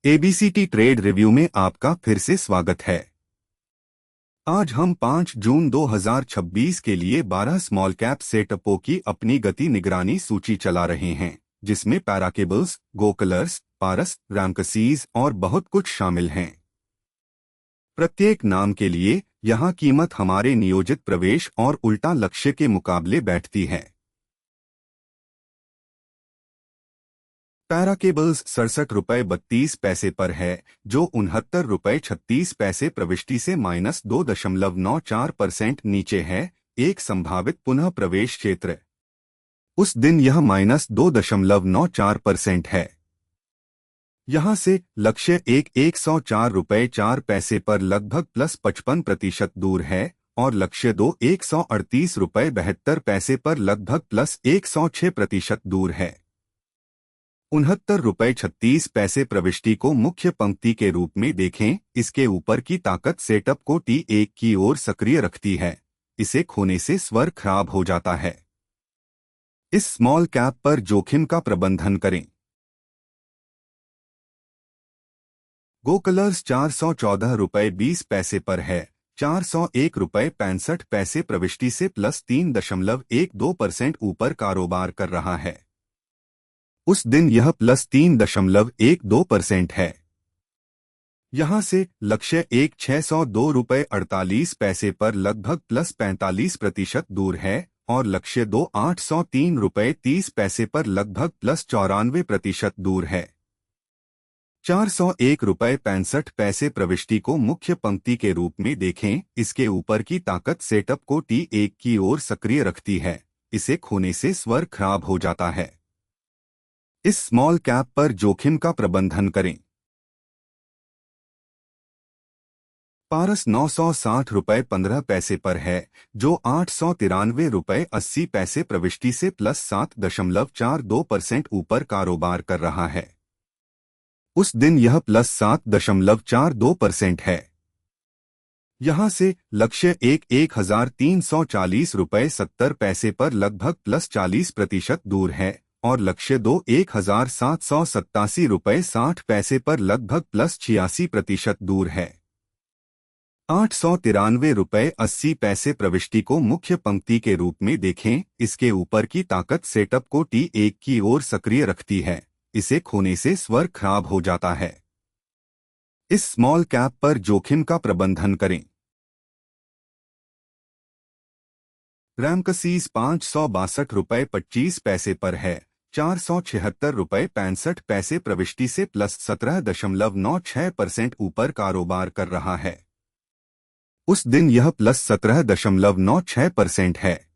ABCT trade review में आपका फिर से स्वागत है। आज हम 5 जून 2026 के लिए 12 स्मॉल कैप सेटअपों की अपनी गति निगरानी सूची चला रहे हैं, जिसमें पैराकेबल्स, गोकलर्स, पारस, रैमकसीज और बहुत कुछ शामिल हैं। प्रत्येक नाम के लिए यहाँ कीमत हमारे नियोजित प्रवेश और उल्टा लक्ष्य के मुकाबले बैठती है। पैराकेबल्स 67 रुपये 32 पैसे पर है, जो 69 रुपये 36 पैसे प्रविष्टि से -2.94% नीचे है। एक संभावित पुनः प्रवेश क्षेत्र। उस दिन यह -2.94% है। यहां से लक्ष्य 104 रुपये 4 पैसे पर लगभग +55% दूर है और लक्ष्य 138 रुपये 72 पैसे पर लगभग +106% दूर है। 69 रुपये 36 पैसे प्रविष्टि को मुख्य पंक्ति के रूप में देखें। इसके ऊपर की ताकत सेटअप को T1 की ओर सक्रिय रखती है। इसे खोने से स्वर खराब हो जाता है। इस स्मॉल कैप पर जोखिम का प्रबंधन करें। गोकलर्स 414 रुपये 20 पैसे पर है, 401 रुपये 65 पैसे प्रविष्टि से +3.12% ऊपर कारोबार कर रहा है। उस दिन यह +3.12% है। यहां से लक्ष्य 602 रुपये 48 पैसे पर लगभग +45% दूर है और लक्ष्य 803 रुपये 30 पैसे पर लगभग +94% दूर है। 401 रुपये 65 पैसे प्रविष्टि को मुख्य पंक्ति के रूप में देखें। इसके ऊपर की ताकत सेटअप को T1 की ओर सक्रिय रखती है। इसे खोने से स्वर खराब हो जाता है। इस स्मॉल कैप पर जोखिम का प्रबंधन करें। पारस 960 रुपये 15 पैसे पर है, जो 893 रुपये 80 पैसे प्रविष्टि से +7.42% ऊपर कारोबार कर रहा है। उस दिन यह +7.42% है। यहां से लक्ष्य 1340 रुपये 70 पैसे पर लगभग +40% दूर है और लक्ष्य 1787 रुपये 60 पैसे पर लगभग +86% दूर है। 893 रुपये 80 पैसे प्रविष्टि को मुख्य पंक्ति के रूप में देखें। इसके ऊपर की ताकत सेटअप को T1 की ओर सक्रिय रखती है। इसे खोने से स्वर खराब हो जाता है। इस स्मॉल कैप पर जोखिम का प्रबंधन करें। रैमकसीज 562 रुपये 25 पैसे पर है, 476 रुपये 65 पैसे प्रविष्टि से +17.96% ऊपर कारोबार कर रहा है। उस दिन यह +17.96% है।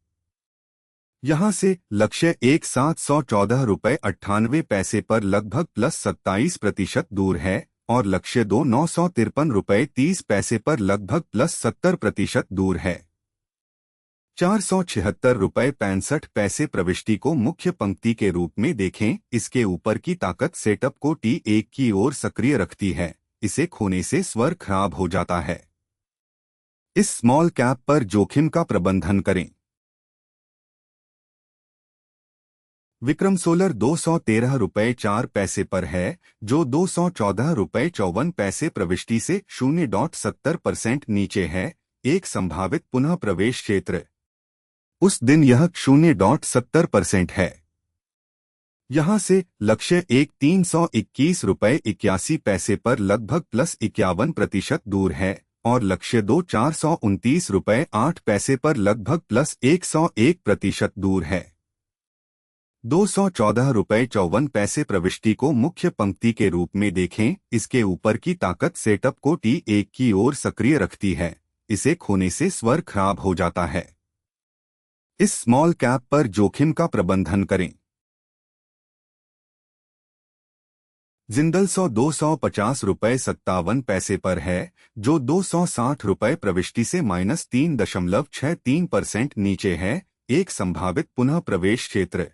यहां से लक्ष्य 1714 रुपये 98 पैसे पर लगभग +27% दूर है और लक्ष्य 953 रुपये 30 पैसे पर लगभग +70% दूर है। 476 रुपये 65 पैसे प्रविष्टि को मुख्य पंक्ति के रूप में देखें। इसके ऊपर की ताकत सेटअप को T1 की ओर सक्रिय रखती है। इसे खोने से स्वर खराब हो जाता है। इस स्मॉल कैप पर जोखिम का प्रबंधन करें। विक्रम सोलर 213 रुपये 4 पैसे पर है, जो 214 रुपये 54 पैसे प्रविष्टि से 0.70% नीचे है। एक संभावित पुनः प्रवेश क्षेत्र। उस दिन यह 0.70% है। यहां से लक्ष्य 1321 रुपये 81 पैसे पर लगभग +51% दूर है और लक्ष्य 429 रुपये 8 पैसे पर लगभग +101% दूर है। 214 रुपये 54 पैसे प्रविष्टि को मुख्य पंक्ति के रूप में देखें। इसके ऊपर की ताकत सेटअप को T1 की ओर सक्रिय रखती है। इसे खोने से स्वर खराब हो जाता है। इस स्मॉल कैप पर जोखिम का प्रबंधन करें। जिंदल 250 रुपये 57 पैसे पर है, जो 260 रुपये प्रविष्टि से -3.63% नीचे है। एक संभावित पुनः प्रवेश क्षेत्र।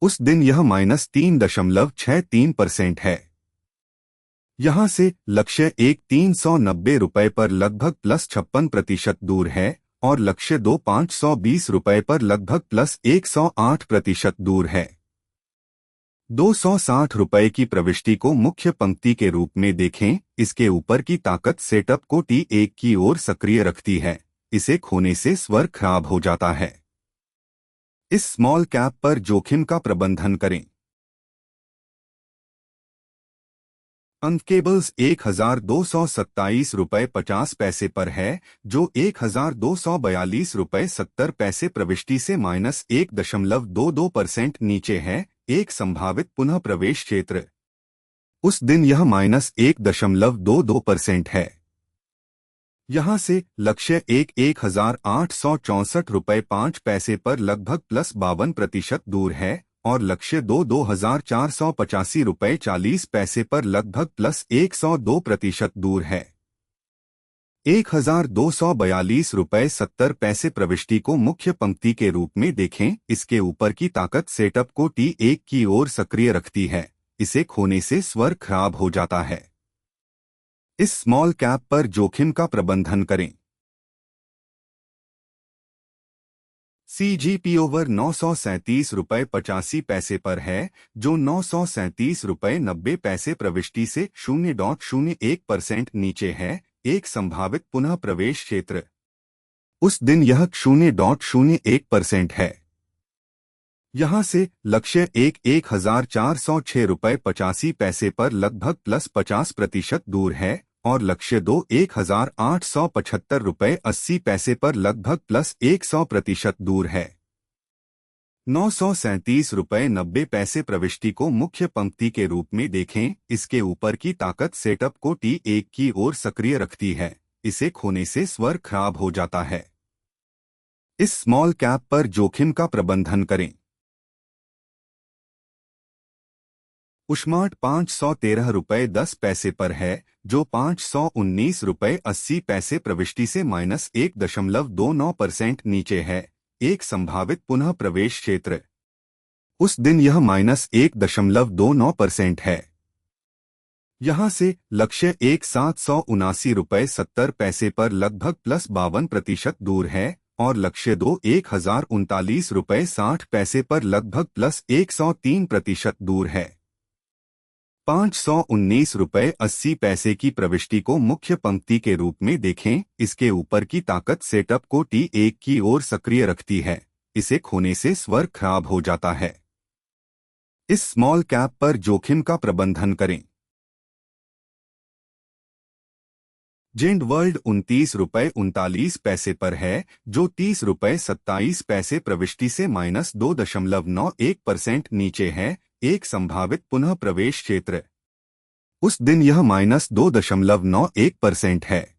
उस दिन यह -3.63% है। यहां से लक्ष्य 1390 रुपये पर लगभग +56% दूर है और लक्ष्य 2520 रुपये पर लगभग +108% दूर है। ₹260 की प्रविष्टि को मुख्य पंक्ति के रूप में देखें। इसके ऊपर की ताकत सेटअप को T1 की ओर सक्रिय रखती है। इसे खोने से स्वर खराब हो जाता है। इस स्मॉल कैप पर जोखिम का प्रबंधन करें। अनकेबल्स ₹1,227.50 पर है, जो ₹1,242.70 प्रविष्टि से -1.22% नीचे है। एक संभावित पुनः प्रवेश क्षेत्र। उस दिन यह -1.22% है। यहां से लक्ष्य 1,864.05 पर लगभग +52% दूर है और लक्ष्य 2,485.40 पर लगभग +102% दूर है। ₹1,242.70 प्रविष्टि को मुख्य पंक्ति के रूप में देखें। इसके ऊपर की ताकत सेटअप को T1 की ओर सक्रिय रखती है। इसे खोने से स्वर खराब हो जाता है। इस स्मॉल कैप पर जोखिम का प्रबंधन करें। CGP ओवर ₹937.85 पर है, जो ₹937.90 प्रविष्टि से 0.01% नीचे है। एक संभावित पुनः प्रवेश क्षेत्र। उस दिन यह 0.01% है। यहां से लक्ष्य 1,406.85 पर लगभग +50% दूर है और लक्ष्य 1,875.80 पर लगभग +100% दूर है। ₹937.90 प्रविष्टि को मुख्य पंक्ति के रूप में देखें। इसके ऊपर की ताकत सेटअप को T1 की ओर सक्रिय रखती है। इसे खोने से स्वर खराब हो जाता है। इस स्मॉल कैप पर जोखिम का प्रबंधन करें। उस्मार्ट ₹513.10 पर है, जो ₹519.80 प्रविष्टि से -1.29% नीचे है। एक संभावित पुनः प्रवेश क्षेत्र। उस दिन यह -1.29% है। यहां से लक्ष्य 1,779.70 पर लगभग +52% दूर है और लक्ष्य 1,039.60 पर लगभग +103% दूर है। ₹519.80 की प्रविष्टि को मुख्य पंक्ति के रूप में देखें। इसके ऊपर की ताकत सेटअप को T1 की ओर सक्रिय रखती है। इसे खोने से स्वर खराब हो जाता है। इस स्मॉल कैप पर जोखिम का प्रबंधन करें। जेंड वर्ल्ड ₹29.39 पर है, जो ₹30.27 प्रविष्टि से -2.91% नीचे है। एक संभावित पुनः प्रवेश क्षेत्र। उस दिन यह -2.91% है।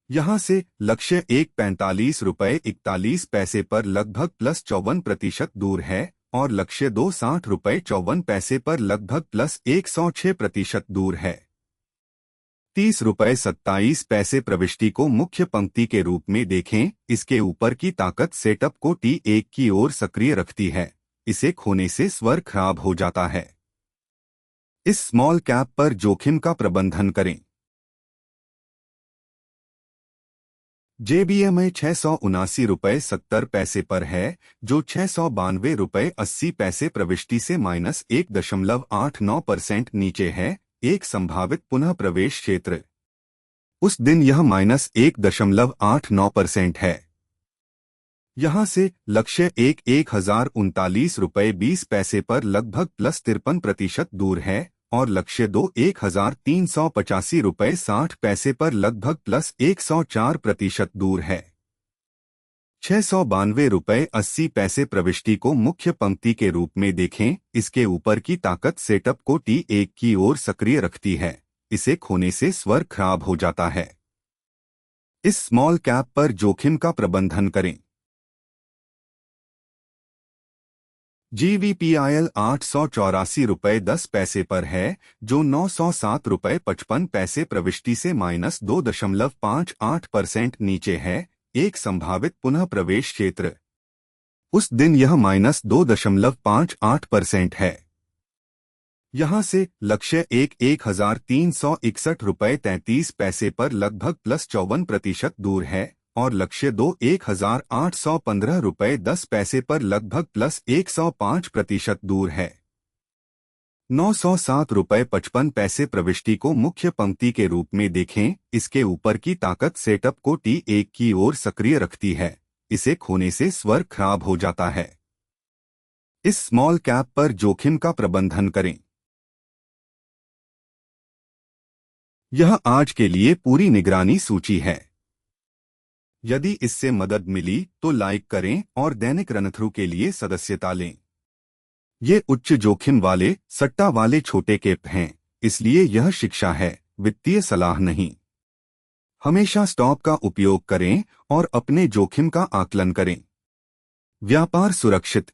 यहां से लक्ष्य 1,45.41 पर लगभग +54% दूर है और लक्ष्य 2,60.54 पर लगभग +106% दूर है। ₹30.27 प्रविष्टि को मुख्य पंक्ति के रूप में देखें। इसके ऊपर की ताकत सेटअप को T1 की ओर सक्रिय रखती है। इसे खोने से स्वर खराब हो जाता है। इस स्मॉल कैप पर जोखिम का प्रबंधन करें। JBMA ₹679.70 पर है, जो ₹692.80 प्रविष्टि से -1.89% नीचे है। एक संभावित पुनः प्रवेश क्षेत्र। उस दिन यह -1.89% है। यहां से लक्ष्य 1,039.20 पर लगभग +53% दूर है और लक्ष्य 1,385.60 पर लगभग +104% दूर है। ₹692.80 प्रविष्टि को मुख्य पंक्ति के रूप में देखें। इसके ऊपर की ताकत सेटअप को T1 की ओर सक्रिय रखती है। इसे खोने से स्वर खराब हो जाता है। इस स्मॉल कैप पर जोखिम का प्रबंधन करें। GVPIL ₹884.10 पर है, जो ₹907.55 प्रविष्टि से -2.58% नीचे है। एक संभावित पुनः प्रवेश क्षेत्र। उस दिन यह -2.58% है। यहां से लक्ष्य 1,361.33 पर लगभग +54% दूर है और लक्ष्य 1,815.10 पर लगभग +105% दूर है। ₹907.55 प्रविष्टि को मुख्य पंक्ति के रूप में देखें। इसके ऊपर की ताकत सेटअप को T1 की ओर सक्रिय रखती है। इसे खोने से स्वर खराब हो जाता है। इस स्मॉल कैप पर जोखिम का प्रबंधन करें। यह आज के लिए पूरी निगरानी सूची है। यदि इससे मदद मिली तो लाइक करें और दैनिक रनथ्रू के लिए सदस्यता लें। ये उच्च जोखिम वाले सट्टा वाले छोटे कैप हैं, इसलिए यह शिक्षा है, वित्तीय सलाह नहीं। हमेशा स्टॉप का उपयोग करें और अपने जोखिम का आकलन करें। व्यापार सुरक्षित,